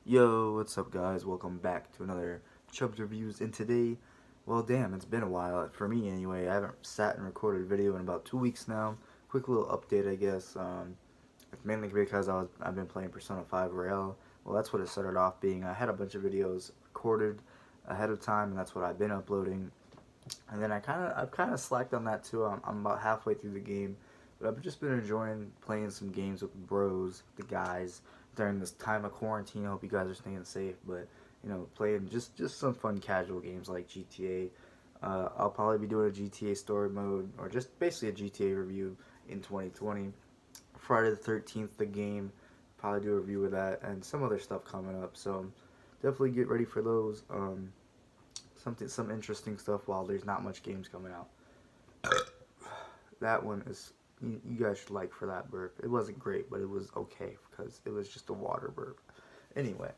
Yo, what's up guys? Welcome back to another Chubbs Reviews, and today, well damn, it's been a while, for me anyway. I haven't sat and recorded a video in about 2 weeks now. Quick little update I guess, mainly because I've been playing Persona 5 Royale. Well, that's what it started off being. I had a bunch of videos recorded ahead of time, and that's what I've been uploading. And then I've kind of slacked on that too. I'm about halfway through the game, but I've just been enjoying playing some games with the bros, the guys, during this time of quarantine. I hope you guys are staying safe, but playing just some fun casual games like GTA. I'll probably be doing a GTA story mode or just basically a GTA review in 2020. Friday the 13th, the game. Probably do a review of that and some other stuff coming up. So definitely get ready for those. Some interesting stuff while there's not much games coming out. That one is you guys should like for that burp. It wasn't great, but it was okay because it was just a water burp. Anyway,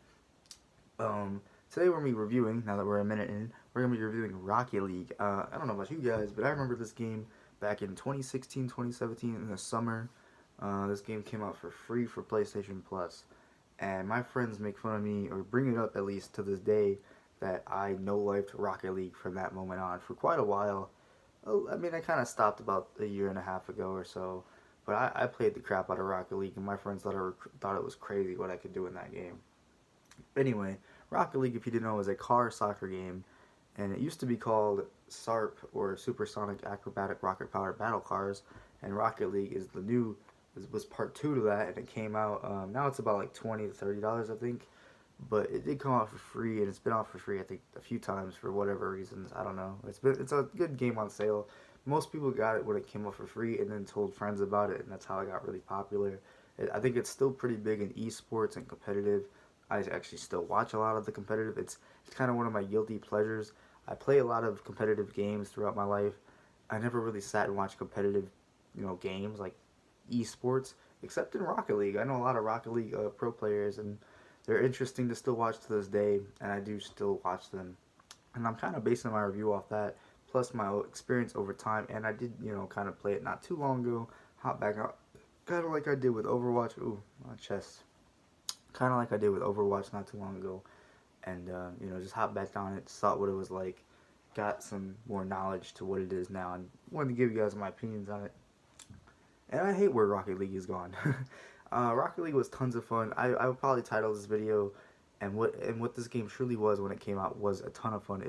today we're gonna be reviewing. Now that we're a minute in, we're gonna be reviewing Rocket League. I don't know about you guys, but I remember this game back in 2016, 2017 in the summer. This game came out for free for PlayStation Plus, and my friends make fun of me or bring it up at least to this day that I no-lifed Rocket League from that moment on for quite a while. I mean, I kind of stopped about a year and a half ago or so, but I played the crap out of Rocket League, and my friends thought it was crazy what I could do in that game. Anyway, Rocket League, if you didn't know, is a car soccer game, and it used to be called SARP, or Supersonic Acrobatic Rocket Powered Battle Cars, and Rocket League is the new was part two to that, and it came out. Now it's about like $20 to $30, I think, but it did come out for free, and it's been out for free I think a few times for whatever reasons. I don't know. It's a good game on sale. Most people got it when it came out for free, and then told friends about it, and that's how it got really popular. I think it's still pretty big in esports and competitive. I actually still watch a lot of the competitive. It's kind of one of my guilty pleasures. I play a lot of competitive games throughout my life. I never really sat and watched competitive, games like esports, except in Rocket League. I know a lot of Rocket League pro players, and they're interesting to still watch to this day, and I do still watch them. And I'm kind of basing my review off that, plus my experience over time. And I did, kind of play it not too long ago. Hop back out, kind of like I did with Overwatch. Ooh, my chest. Kind of like I did with Overwatch not too long ago. And, just hop back on it, saw what it was like, got some more knowledge to what it is now, and wanted to give you guys my opinions on it. And I hate where Rocket League is gone. Rocket League was tons of fun. I would probably title this video, and what this game truly was when it came out was a ton of fun.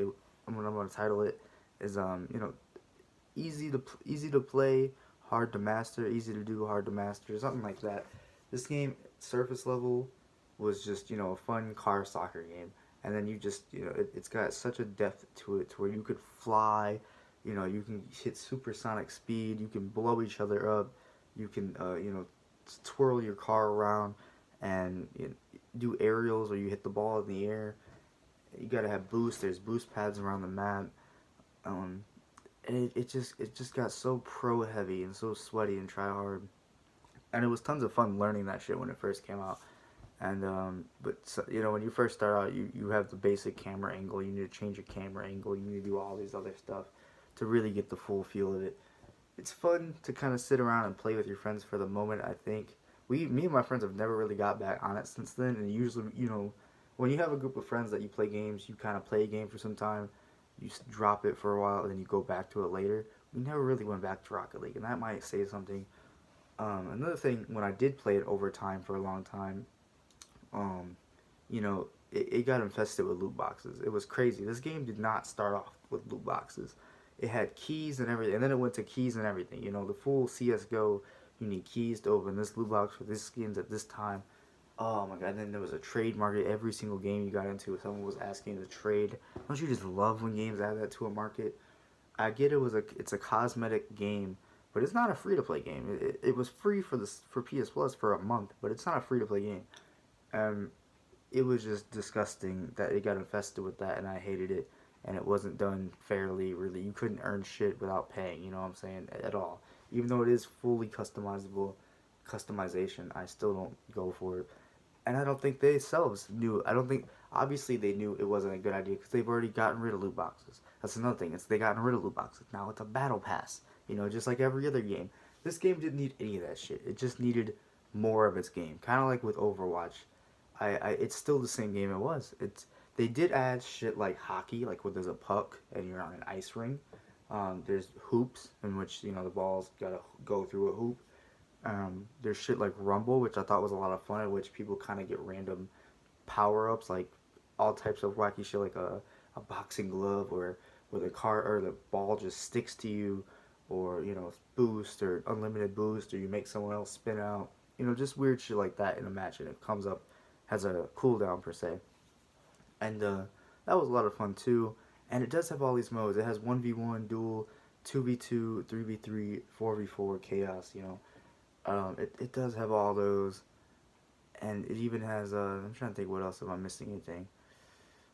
What I'm going to title it is easy to play, hard to master, easy to do, hard to master, something like that. This game, surface level, was just a fun car soccer game, and then it's got such a depth to it to where you could fly, you can hit supersonic speed, you can blow each other up, you can twirl your car around, and do aerials where you hit the ball in the air. You gotta have boost. There's boost pads around the map. And it just got so pro heavy and so sweaty and try hard. And it was tons of fun learning that shit when it first came out. And but so, when you first start out, you have the basic camera angle. You need to change your camera angle. You need to do all these other stuff to really get the full feel of it. It's fun to kind of sit around and play with your friends for the moment. I think me and my friends have never really got back on it since then. And usually, when you have a group of friends that you play games, you kind of play a game for some time, you drop it for a while, and then you go back to it later. We never really went back to Rocket League, and that might say something. Another thing, when I did play it over time for a long time, um, it got infested with loot boxes. It was crazy. This game did not start off with loot boxes. It had keys and everything, and then it went to keys and everything. The full CS:GO, you need keys to open this loot box for this skins at this time. Oh my god! And then there was a trade market. Every single game you got into, someone was asking to trade. Don't you just love when games add that to a market? I get it's a cosmetic game, but it's not a free to play game. It was free for PS Plus for a month, but it's not a free to play game. Um, it was just disgusting that it got infested with that, and I hated it. And it wasn't done fairly, really. You couldn't earn shit without paying, you know what I'm saying, at all. Even though it is fully customization, I still don't go for it. And I don't think they themselves knew. I don't think, obviously they knew it wasn't a good idea because they've already gotten rid of loot boxes. That's another thing, they gotten rid of loot boxes. Now it's a battle pass, just like every other game. This game didn't need any of that shit. It just needed more of its game. Kind of like with Overwatch. it's still the same game it was. They did add shit like hockey, like where there's a puck and you're on an ice ring. There's hoops in which the balls gotta go through a hoop. There's shit like Rumble, which I thought was a lot of fun, in which people kind of get random power ups, like all types of wacky shit, like a boxing glove, or where the car or the ball just sticks to you, or boost or unlimited boost, or you make someone else spin out. Just weird shit like that in a match, and it comes up has a cooldown per se, and that was a lot of fun too. And it does have all these modes. It has 1v1 duel, 2v2, 3v3, 4v4 chaos. It does have all those, and it even has I'm trying to think what else, if I'm missing anything.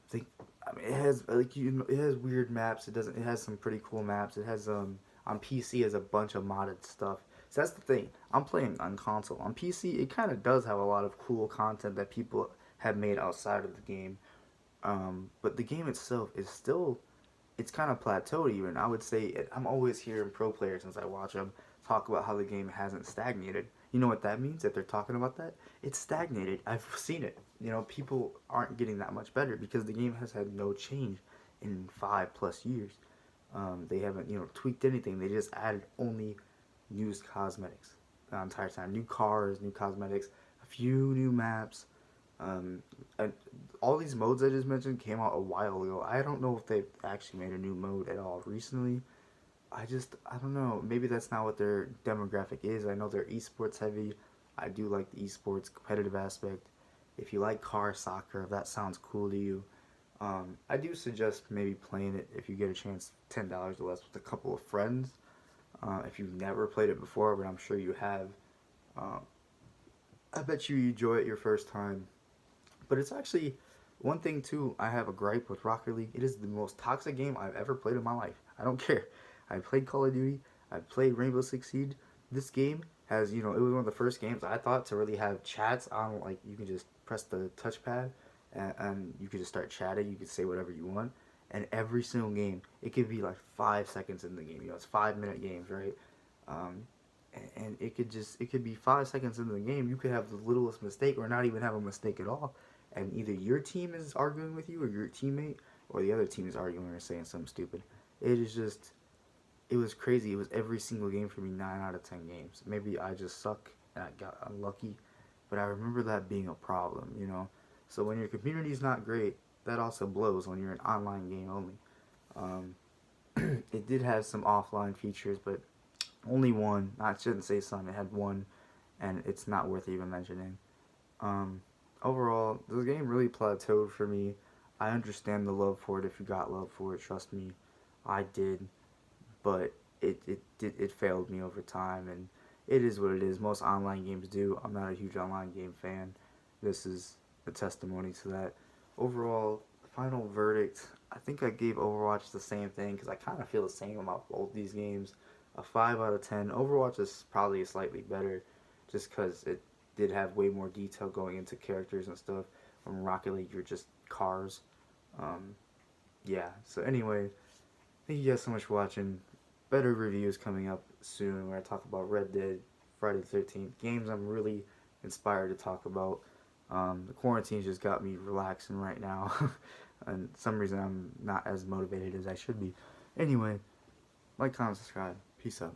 Think I mean, it has it has weird maps. It has some pretty cool maps. It has on PC has a bunch of modded stuff. So that's the thing. I'm playing on console. On PC, it kind of does have a lot of cool content that people have made outside of the game. But the game itself is still, it's kind of plateaued even. I would say I'm always hearing pro players, since I watch them, talk about how the game hasn't stagnated. You know what that means? That they're talking about that? It's stagnated. I've seen it. People aren't getting that much better because the game has had no change in 5+ years. They haven't, tweaked anything. They just added only used cosmetics the entire time. New cars, new cosmetics, a few new maps. And all these modes I just mentioned came out a while ago. I don't know if they've actually made a new mode at all recently. I don't know. Maybe that's not what their demographic is. I know they're esports heavy. I do like the esports competitive aspect. If you like car soccer, if that sounds cool to you, I do suggest maybe playing it if you get a chance, $10 or less, with a couple of friends. If you've never played it before, but I'm sure you have, I bet you enjoy it your first time. But it's actually one thing too. I have a gripe with Rocket League. It is the most toxic game I've ever played in my life. I don't care. I played Call of Duty. I played Rainbow Six Siege. This game has, it was one of the first games I thought to really have chats on. Like, you can just press the touchpad and you can just start chatting. You can say whatever you want. And every single game, it could be like 5 seconds in the game. It's 5-minute games, right? Um, and it could be 5 seconds into the game. You could have the littlest mistake or not even have a mistake at all, and either your team is arguing with you or your teammate, or the other team is arguing or saying something stupid. It was crazy. It was every single game for me, 9 out of 10 games. Maybe I just suck and I got unlucky, but I remember that being a problem. So when your community is not great, that also blows when you're an online game only. It did have some offline features, but only one. I shouldn't say some. It had one, and it's not worth even mentioning. Overall, this game really plateaued for me. I understand the love for it. If you got love for it, trust me, I did. But it failed me over time, and it is what it is. Most online games do. I'm not a huge online game fan. This is a testimony to that. Overall, final verdict. I think I gave Overwatch the same thing because I kind of feel the same about both these games. A 5 out of 10. Overwatch is probably slightly better just because it did have way more detail going into characters and stuff. From Rocket League, you're just cars. Yeah, so anyway, thank you guys so much for watching. Better reviews coming up soon where I talk about Red Dead, Friday the 13th. Games I'm really inspired to talk about. The quarantine just got me relaxing right now. And some reason I'm not as motivated as I should be. Anyway, like, comment, subscribe. Peace out.